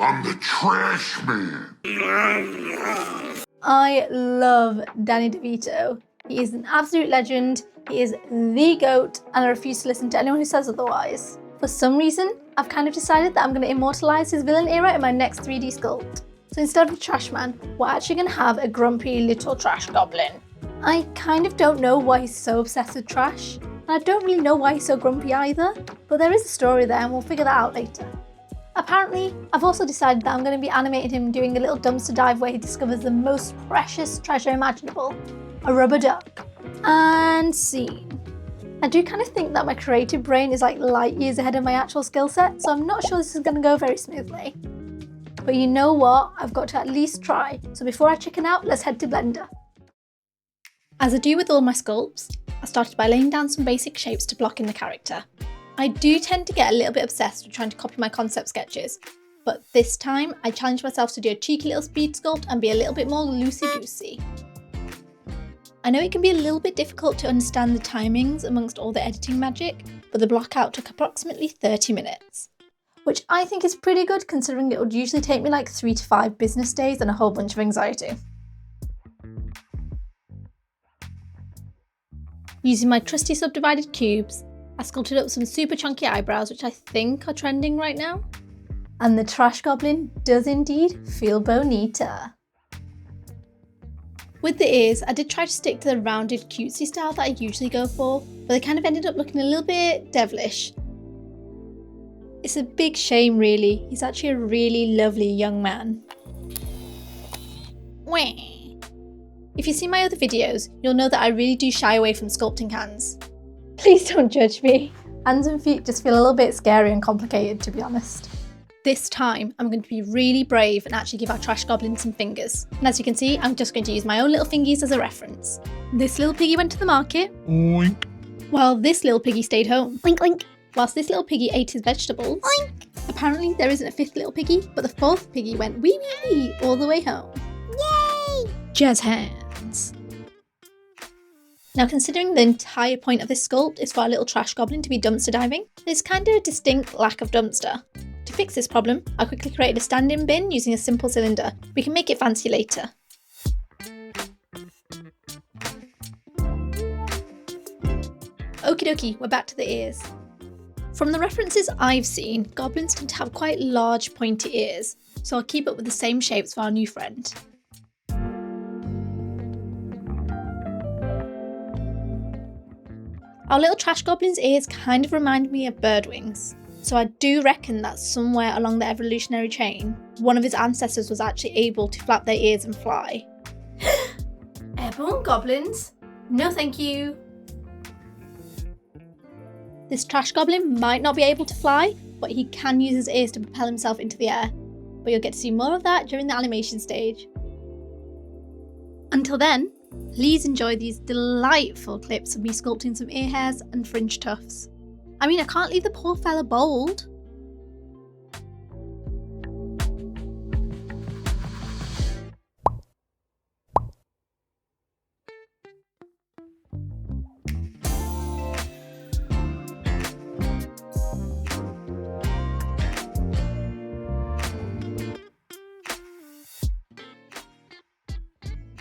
I'm the trash man. I love Danny DeVito. He is an absolute legend. He is the GOAT, and I refuse to listen to anyone who says otherwise. For some reason, I've kind of decided that I'm going to immortalise his villain era in my next 3D sculpt. So instead of a trash man, we're actually going to have a grumpy little trash goblin. I kind of don't know why he's so obsessed with trash, and I don't really know why he's so grumpy either, but there is a story there and we'll figure that out later. Apparently, I've also decided that I'm going to be animating him doing a little dumpster dive where he discovers the most precious treasure imaginable, a rubber duck. And scene. I do kind of think that my creative brain is like light years ahead of my actual skill set, so I'm not sure this is going to go very smoothly. But you know what? I've got to at least try, so before I chicken out, let's head to Blender. As I do with all my sculpts, I started by laying down some basic shapes to block in the character. I do tend to get a little bit obsessed with trying to copy my concept sketches, but this time I challenged myself to do a cheeky little speed sculpt and be a little bit more loosey-goosey. I know it can be a little bit difficult to understand the timings amongst all the editing magic, but the block out took approximately 30 minutes, which I think is pretty good considering it would usually take me like 3 to 5 business days and a whole bunch of anxiety. Using my trusty subdivided cubes, I sculpted up some super chunky eyebrows, which I think are trending right now. And the trash goblin does indeed feel bonita. With the ears, I did try to stick to the rounded cutesy style that I usually go for, but they kind of ended up looking a little bit devilish. It's a big shame really, he's actually a really lovely young man. Wah. If you see my other videos, you'll know that I really do shy away from sculpting hands. Please don't judge me. Hands and feet just feel a little bit scary and complicated, to be honest. This time, I'm going to be really brave and actually give our trash goblin some fingers. And as you can see, I'm just going to use my own little fingies as a reference. This little piggy went to the market. Oink. While this little piggy stayed home. Oink oink. Whilst this little piggy ate his vegetables. Oink. Apparently there isn't a 5th little piggy, but the 4th piggy went wee wee wee all the way home. Yay! Jazz hands. Now, considering the entire point of this sculpt is for our little trash goblin to be dumpster diving, there's kind of a distinct lack of dumpster. To fix this problem, I quickly created a stand-in bin using a simple cylinder. We can make it fancy later. Okie dokie, we're back to the ears. From the references I've seen, goblins tend to have quite large pointy ears, so I'll keep up with the same shapes for our new friend. Our little trash goblin's ears kind of remind me of bird wings, so I do reckon that somewhere along the evolutionary chain, one of his ancestors was actually able to flap their ears and fly. Airborne goblins? No thank you. This trash goblin might not be able to fly, but he can use his ears to propel himself into the air. But you'll get to see more of that during the animation stage. Until then, please enjoy these delightful clips of me sculpting some ear hairs and fringe tufts. I mean, I can't leave the poor fella bald.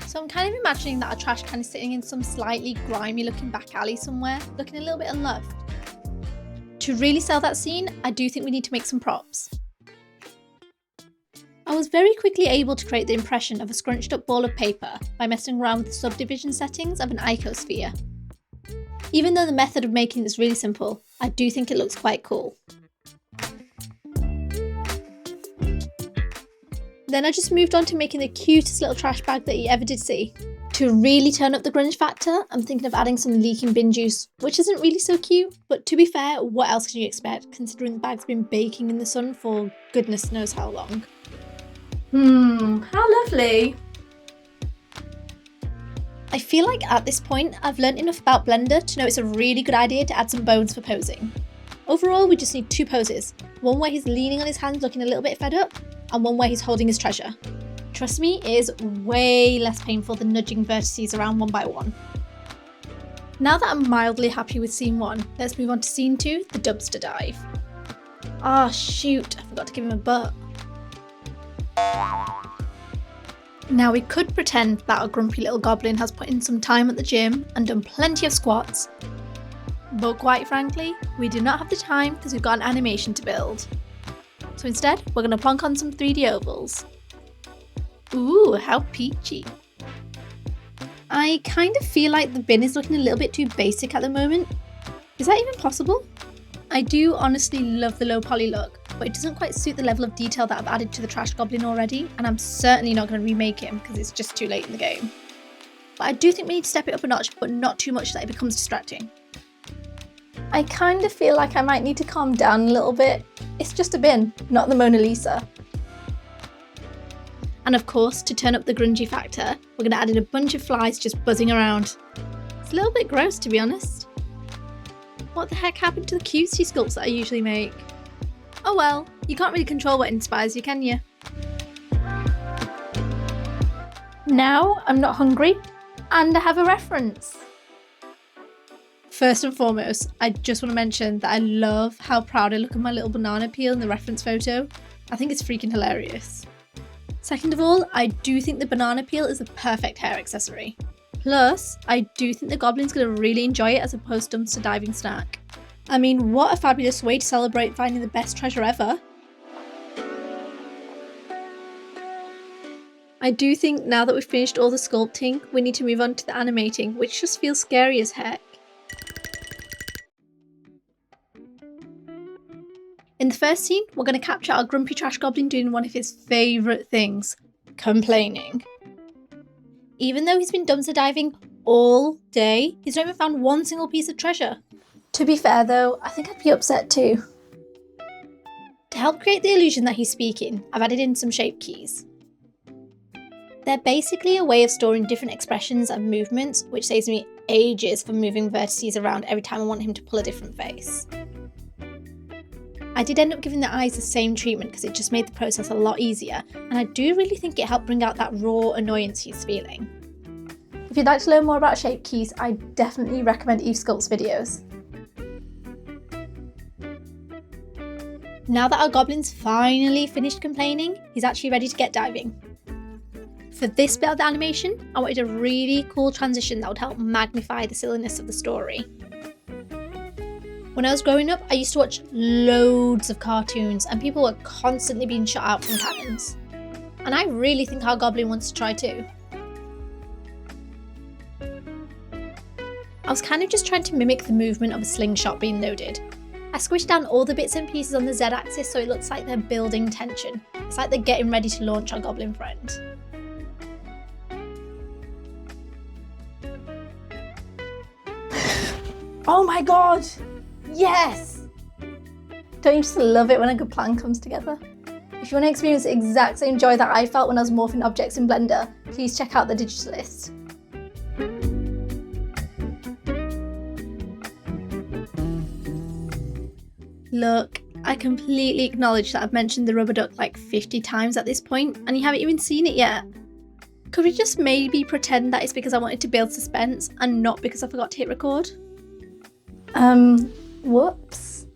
So I'm kind of imagining that our trash can is sitting in some slightly grimy looking back alley somewhere, looking a little bit unloved. To really sell that scene, I do think we need to make some props. I was very quickly able to create the impression of a scrunched up ball of paper by messing around with the subdivision settings of an icosphere. Even though the method of making this is really simple, I do think it looks quite cool. Then I just moved on to making the cutest little trash bag that you ever did see. To really turn up the grunge factor, I'm thinking of adding some leaking bin juice, which isn't really so cute, but to be fair, what else can you expect considering the bag's been baking in the sun for goodness knows how long. How lovely. I feel like at this point, I've learnt enough about Blender to know it's a really good idea to add some bones for posing. Overall, we just need 2 poses, one where he's leaning on his hands looking a little bit fed up, and one where he's holding his treasure. Trust me, it is way less painful than nudging vertices around one by one. Now that I'm mildly happy with scene 1, let's move on to scene 2, the dumpster dive. Ah shoot, I forgot to give him a butt. Now we could pretend that our grumpy little goblin has put in some time at the gym and done plenty of squats. But quite frankly, we do not have the time because we've got an animation to build. So instead, we're going to plonk on some 3D ovals. Ooh, how peachy. I kind of feel like the bin is looking a little bit too basic at the moment. Is that even possible? I do honestly love the low poly look, but it doesn't quite suit the level of detail that I've added to the trash goblin already, and I'm certainly not going to remake him because it's just too late in the game. But I do think we need to step it up a notch, but not too much that it becomes distracting. I kind of feel like I might need to calm down a little bit. It's just a bin, not the Mona Lisa. And of course, to turn up the grungy factor, we're going to add in a bunch of flies just buzzing around. It's a little bit gross, to be honest. What the heck happened to the cutesy sculpts that I usually make? Oh well, you can't really control what inspires you, can you? Now I'm not hungry, and I have a reference. First and foremost, I just want to mention that I love how proud I look at my little banana peel in the reference photo. I think it's freaking hilarious. Second of all, I do think the banana peel is the perfect hair accessory. Plus, I do think the goblin's going to really enjoy it as a post-dumpster diving snack. I mean, what a fabulous way to celebrate finding the best treasure ever. I do think now that we've finished all the sculpting, we need to move on to the animating, which just feels scary as heck. In the first scene, we're going to capture our grumpy trash goblin doing one of his favourite things, complaining. Even though he's been dumpster diving all day, he's not even found one single piece of treasure. To be fair though, I think I'd be upset too. To help create the illusion that he's speaking, I've added in some shape keys. They're basically a way of storing different expressions and movements, which saves me ages from moving vertices around every time I want him to pull a different face. I did end up giving the eyes the same treatment because it just made the process a lot easier, and I do really think it helped bring out that raw annoyance he's feeling. If you'd like to learn more about shape keys, I definitely recommend Eve Sculpt's videos. Now that our goblin's finally finished complaining, he's actually ready to get diving. For this bit of the animation, I wanted a really cool transition that would help magnify the silliness of the story. When I was growing up, I used to watch loads of cartoons and people were constantly being shot out from cannons. And I really think our goblin wants to try too. I was kind of just trying to mimic the movement of a slingshot being loaded. I squished down all the bits and pieces on the Z-axis so it looks like they're building tension. It's like they're getting ready to launch our goblin friend. Oh my god! Yes! Don't you just love it when a good plan comes together? If you want to experience the exact same joy that I felt when I was morphing objects in Blender, please check out the Digitalist. Look, I completely acknowledge that I've mentioned the rubber duck like 50 times at this point, and you haven't even seen it yet. Could we just maybe pretend that it's because I wanted to build suspense and not because I forgot to hit record? Whoops.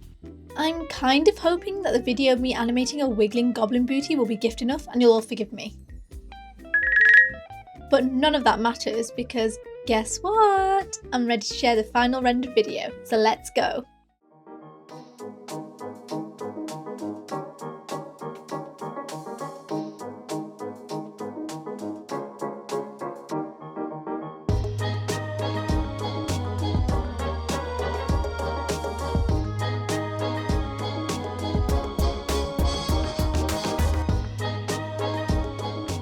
I'm kind of hoping that the video of me animating a wiggling goblin booty will be gift enough and you'll all forgive me. But none of that matters because guess what? I'm ready to share the final rendered video, so let's go.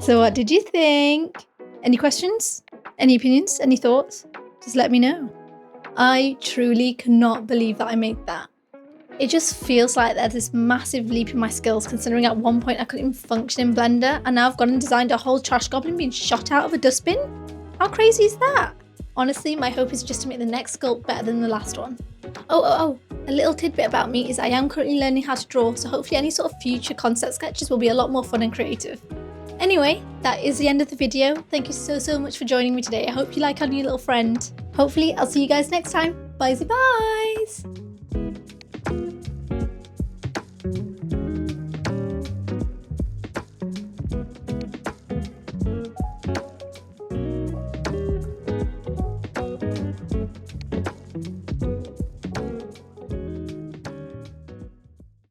So what did you think? Any questions? Any opinions? Any thoughts? Just let me know. I truly cannot believe that I made that. It just feels like there's this massive leap in my skills considering at one point I couldn't even function in Blender and now I've gone and designed a whole trash goblin being shot out of a dustbin? How crazy is that? Honestly, my hope is just to make the next sculpt better than the last one. Oh, a little tidbit about me is I am currently learning how to draw, so hopefully any sort of future concept sketches will be a lot more fun and creative. Anyway, that is the end of the video. Thank you so much for joining me today. I hope you like our new little friend. Hopefully, I'll see you guys next time. Bye-bye.